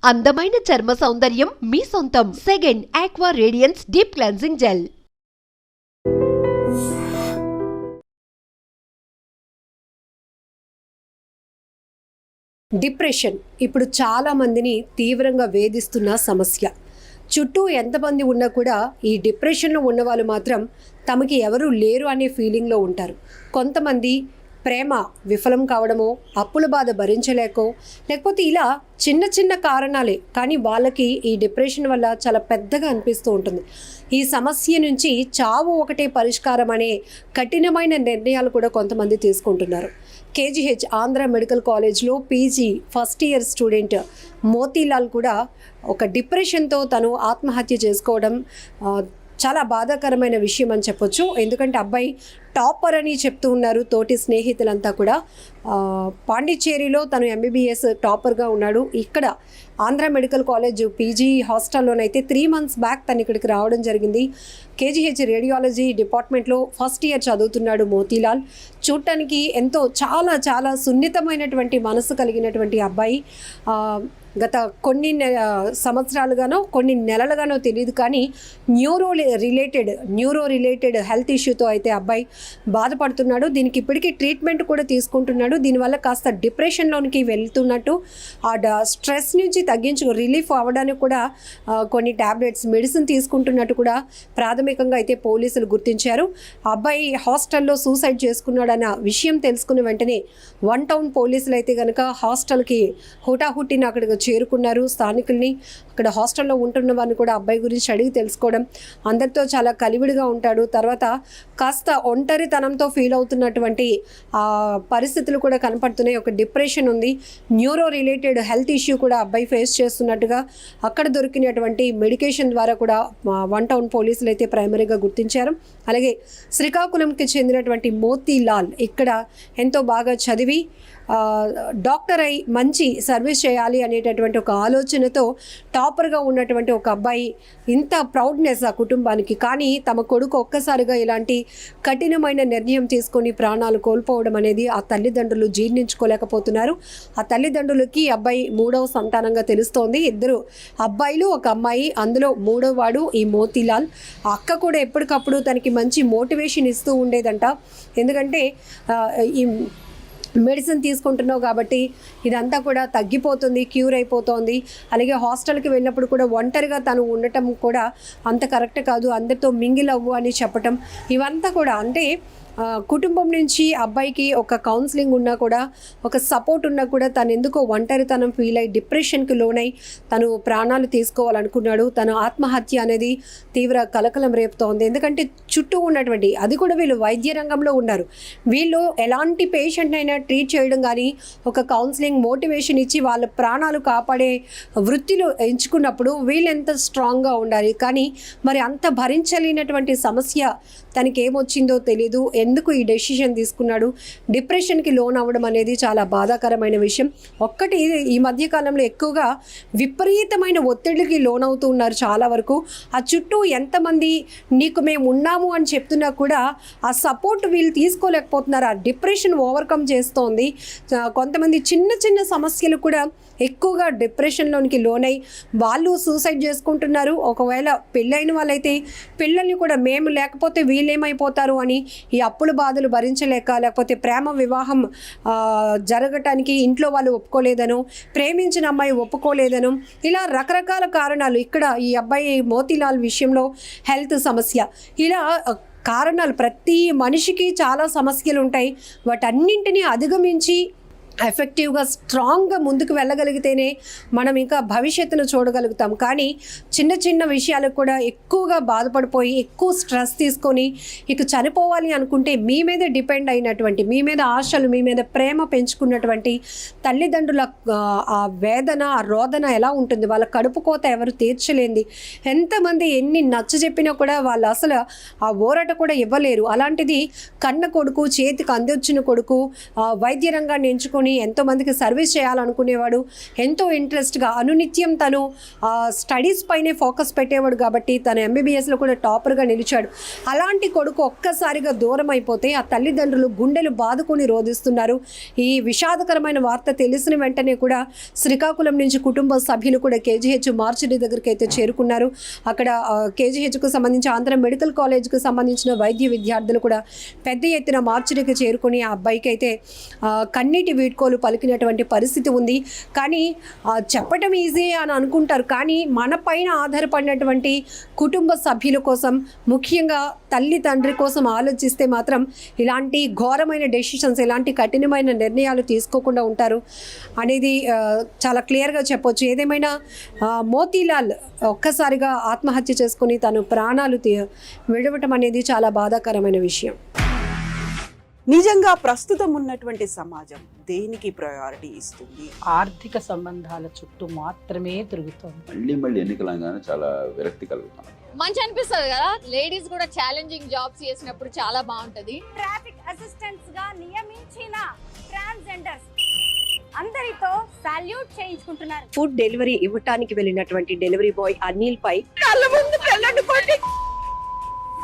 అందమైన చర్మ సౌందర్యం మీ సొంతం. Second aqua radiance deep cleansing gel. Depression ఇప్పుడు చాలా మందిని తీవ్రంగా వేధిస్తున్న సమస్య. చుట్టూ ఎంతమంది ఉన్నా కూడా ఈ డిప్రెషన్లో ఉన్న వాళ్ళు మాత్రం తమకి ఎవరూ లేరు అనే ఫీలింగ్లో ఉంటారు. కొంతమంది ప్రేమ విఫలం కావడమో, అప్పుల బాధ భరించలేకో, లేకపోతే ఇలా చిన్న చిన్న కారణాలే కానీ వాళ్ళకి ఈ డిప్రెషన్ వల్ల చాలా పెద్దగా అనిపిస్తూ ఉంటుంది. ఈ సమస్య నుంచి చావు ఒకటే పరిష్కారం అనే కఠినమైన నిర్ణయాలు కూడా కొంతమంది తీసుకుంటున్నారు. కేజీహెచ్ ఆంధ్ర మెడికల్ కాలేజ్లో PG first year student Motilal కూడా ఒక డిప్రెషన్తో తను ఆత్మహత్య చేసుకోవడం చాలా బాధాకరమైన విషయం అని చెప్పొచ్చు. ఎందుకంటే అబ్బాయి టాపర్ అని చెప్తూ ఉన్నారు తోటి స్నేహితులంతా కూడా. పాండిచ్చేరిలో తను ఎంబీబీఎస్ టాపర్గా ఉన్నాడు. ఇక్కడ ఆంధ్ర మెడికల్ కాలేజ్ పీజీ హాస్టల్లోనైతే 3 months బ్యాక్ తను ఇక్కడికి రావడం జరిగింది. కేజీహెచ్ రేడియాలజీ డిపార్ట్మెంట్లో ఫస్ట్ ఇయర్ చదువుతున్నాడు మోతీలాల్. చూడటానికి ఎంతో చాలా చాలా సున్నితమైనటువంటి మనసు కలిగినటువంటి అబ్బాయి. గత కొన్ని సంవత్సరాలుగానో కొన్ని నెలలుగానో తెలియదు కానీ న్యూరో రిలేటెడ్ హెల్త్ ఇష్యూతో అయితే అబ్బాయి బాధపడుతున్నాడు. దీనికి ఇప్పటికీ ట్రీట్మెంట్ కూడా తీసుకుంటున్నాడు. దీనివల్ల కాస్త డిప్రెషన్లోనికి వెళ్తున్నట్టు, ఆ స్ట్రెస్ నుంచి రిలీఫ్ అవ్వడానికి కూడా కొన్ని ట్యాబ్లెట్స్ మెడిసిన్ తీసుకుంటున్నట్టు కూడా ప్రాథమికంగా అయితే పోలీసులు గుర్తించారు. అబ్బాయి హాస్టల్లో సూసైడ్ చేసుకున్నాడన్న విషయం తెలుసుకున్న వెంటనే 1 Town పోలీసులు అయితే కనుక హాస్టల్కి హుటాహుట్టిన అక్కడికి చేరుకున్నారు. స్థానికుల్ని, అక్కడ హాస్టల్లో ఉంటున్న వారిని కూడా అబ్బాయి గురించి అడిగి తెలుసుకోవడం, అందరితో చాలా కలివిడిగా ఉంటాడు. తర్వాత కాస్త ఒంటరితనంతో ఫీల్ అవుతున్నటువంటి పరిస్థితులు కూడా కనపడుతున్నాయి. ఒక డిప్రెషన్ ఉంది, న్యూరో రిలేటెడ్ హెల్త్ ఇష్యూ కూడా అబ్బాయి ఫేస్ చేస్తున్నట్టుగా అక్కడ దొరికినటువంటి మెడికేషన్ ద్వారా కూడా 1 Town పోలీసులు అయితే ప్రైమరీగా గుర్తించారు. అలాగే శ్రీకాకుళంకి చెందినటువంటి మోతీలాల్ ఇక్కడ ఎంతో బాగా చదివి డాక్టర్ అయి మంచి సర్వీస్ చేయాలి అనేటటువంటి ఒక ఆలోచనతో టాపర్గా ఉన్నటువంటి ఒక అబ్బాయి. ఇంత ప్రౌడ్నెస్ ఆ కుటుంబానికి. కానీ తమ కొడుకు ఒక్కసారిగా ఇలాంటి కఠినమైన నిర్ణయం తీసుకొని ప్రాణాలు కోల్పోవడం అనేది ఆ తల్లిదండ్రులు జీర్ణించుకోలేకపోతున్నారు. ఆ తల్లిదండ్రులకి అబ్బాయి 3వ సంతానంగా తెలుస్తోంది. 2 అబ్బాయిలు 1 అమ్మాయి. అందులో 3వ వాడు ఈ మోతీలాల్. అక్క కూడా ఎప్పటికప్పుడు తనకి మంచి మోటివేషన్ ఇస్తూ ఉండేదంట. ఎందుకంటే ఈ మెడిసిన్ తీసుకుంటున్నావు కాబట్టి ఇదంతా కూడా తగ్గిపోతుంది, క్యూర్ అయిపోతుంది. అలాగే హాస్టల్కి వెళ్ళినప్పుడు కూడా ఒంటరిగా తను ఉండటం కూడా అంత కరెక్ట్ కాదు, అందరితో మింగిల్ అవ్వు అని చెప్పటం, ఇవంతా కూడా అంటే కుటుంబం నుంచి అబ్బాయికి ఒక కౌన్సిలింగ్ ఉన్నా కూడా, ఒక సపోర్ట్ ఉన్నా కూడా తను ఎందుకో ఒంటరితనం ఫీల్ అయ్యి డిప్రెషన్కి లోనై తను ప్రాణాలు తీసుకోవాలనుకున్నాడు. తను ఆత్మహత్య అనేది తీవ్ర కలకలం రేపుతోంది. ఎందుకంటే చుట్టూ ఉన్నటువంటి, అది కూడా వీళ్ళు వైద్య రంగంలో ఉన్నారు, వీళ్ళు ఎలాంటి పేషెంట్ అయినా ట్రీట్ చేయడం కానీ, ఒక కౌన్సిలింగ్ మోటివేషన్ ఇచ్చి వాళ్ళ ప్రాణాలు కాపాడే వృత్తిలో ఎంచుకున్నప్పుడు వీళ్ళు ఎంత స్ట్రాంగ్గా ఉండాలి. కానీ మరి అంత భరించలేనటువంటి సమస్య తనకి ఏమొచ్చిందో తెలీదు. ఎందుకు ఈ డెసిషన్ తీసుకున్నాడు, డిప్రెషన్కి లోన్ అవ్వడం అనేది చాలా బాధాకరమైన విషయం. ఒక్కటి ఈ మధ్యకాలంలో ఎక్కువగా విపరీతమైన ఒత్తిడికి లోన్ అవుతూ ఉన్నారు చాలా వరకు. ఆ చుట్టూ ఎంతమంది నీకు మేము ఉన్నాము అని చెప్తున్నా కూడా ఆ సపోర్ట్ వీళ్ళు తీసుకోలేకపోతున్నారు. ఆ డిప్రెషన్ ఓవర్కమ్ చేస్తోంది. కొంతమంది చిన్న చిన్న సమస్యలు కూడా ఎక్కువగా డిప్రెషన్లోనికి లోనై వాళ్ళు సూసైడ్ చేసుకుంటున్నారు. ఒకవేళ పెళ్ళైన వాళ్ళైతే పిల్లల్ని కూడా మేము లేకపోతే వీళ్ళేమైపోతారు అని ఈ అప్పుల బాధలు భరించలేక, లేకపోతే ప్రేమ వివాహం జరగటానికి ఇంట్లో వాళ్ళు ఒప్పుకోలేదను, ప్రేమించిన అమ్మాయి ఒప్పుకోలేదను, ఇలా రకరకాల కారణాలు. ఇక్కడ ఈ అబ్బాయి మోతీలాల్ విషయంలో హెల్త్ సమస్య, ఇలా కారణాలు ప్రతి మనిషికి చాలా సమస్యలు ఉంటాయి. వాటన్నింటినీ అధిగమించి ఎఫెక్టివ్గా స్ట్రాంగ్గా ముందుకు వెళ్ళగలిగితేనే మనం ఇంకా భవిష్యత్తును చూడగలుగుతాం. కానీ చిన్న చిన్న విషయాలకు కూడా ఎక్కువగా బాధపడిపోయి ఎక్కువ స్ట్రెస్ తీసుకొని ఇక చనిపోవాలి అనుకుంటే మీ మీద డిపెండ్ అయినటువంటి, మీ మీద ఆశలు, మీ మీద ప్రేమ పెంచుకున్నటువంటి తల్లిదండ్రుల ఆ వేదన, ఆ రోదన ఎలా ఉంటుంది, వాళ్ళ కడుపు కోత ఎవరు తీర్చలేంది. ఎంతమంది ఎన్ని నచ్చ చెప్పినా కూడా వాళ్ళు అసలు ఆ ఊరట కూడా ఇవ్వలేరు. అలాంటిది కన్న కొడుకు, చేతికి అందొచ్చిన కొడుకు వైద్య రంగాన్ని ఎంచుకొని చేసుకొని ఎంతోమందికి సర్వీస్ చేయాలనుకునేవాడు. ఎంతో ఇంట్రెస్ట్గా అనునిత్యం తను స్టడీస్ పైనే ఫోకస్ పెట్టేవాడు కాబట్టి తను ఎంబీబీఎస్లో కూడా టాపర్గా నిలిచాడు. అలాంటి కొడుకు ఒక్కసారిగా దూరం అయిపోతే ఆ తల్లిదండ్రులు గుండెలు బాదుకొని రోధిస్తున్నారు. ఈ విషాదకరమైన వార్త తెలిసిన వెంటనే కూడా శ్రీకాకుళం నుంచి కుటుంబ సభ్యులు కూడా కేజీహెచ్ మార్చిడి దగ్గరికి అయితే చేరుకున్నారు. అక్కడ కేజీహెచ్కు సంబంధించి ఆంధ్ర మెడికల్ కాలేజ్కు సంబంధించిన వైద్య విద్యార్థులు కూడా పెద్ద ఎత్తున మార్చిడికి చేరుకుని ఆ అబ్బాయికి అయితే కన్నీటి వీడ్కోలు పలికినటువంటి పరిస్థితి ఉంది. కానీ చెప్పటం ఈజీ అని అనుకుంటారు, కానీ మన పైన ఆధారపడినటువంటి కుటుంబ సభ్యుల కోసం, ముఖ్యంగా తల్లి తండ్రి కోసం ఆలోచిస్తే మాత్రం ఇలాంటి ఘోరమైన డెసిషన్స్, ఇలాంటి కఠినమైన నిర్ణయాలు తీసుకోకుండా ఉంటారు అనేది చాలా క్లియర్గా చెప్పొచ్చు. ఏదేమైనా మోతీలాల్ ఒక్కసారిగా ఆత్మహత్య చేసుకుని తను ప్రాణాలు విడవటం అనేది చాలా బాధాకరమైన విషయం. నిజంగా ప్రస్తుతం ఉన్నటువంటి సమాజం దేనికి ప్రయారిటీ ఇస్తుంది? ఆర్థిక సంబంధాల చుట్టూ మాత్రమే తిరుగుతుంది. మళ్ళీ ఎన్నికలంగానే చాలా విరక్తి కలుగుతాం. మంచి అనిపిస్తుంది కదా, లేడీస్ కూడా ఛాలెంజింగ్ జాబ్స్ చేసినప్పుడు చాలా బాగుంటది. ట్రాఫిక్ అసిస్టెంట్స్ గా నియమించిన ట్రాన్స్జెండర్స్ అందరితో సాల్యూట్ చేయించుకుంటున్నారు. ఫుడ్ డెలివరీ ఇవ్వటానికి వెళ్ళినటువంటి డెలివరీ బాయ్ అనిల్ పై కళ్ళ ముందు పెళ్ళండి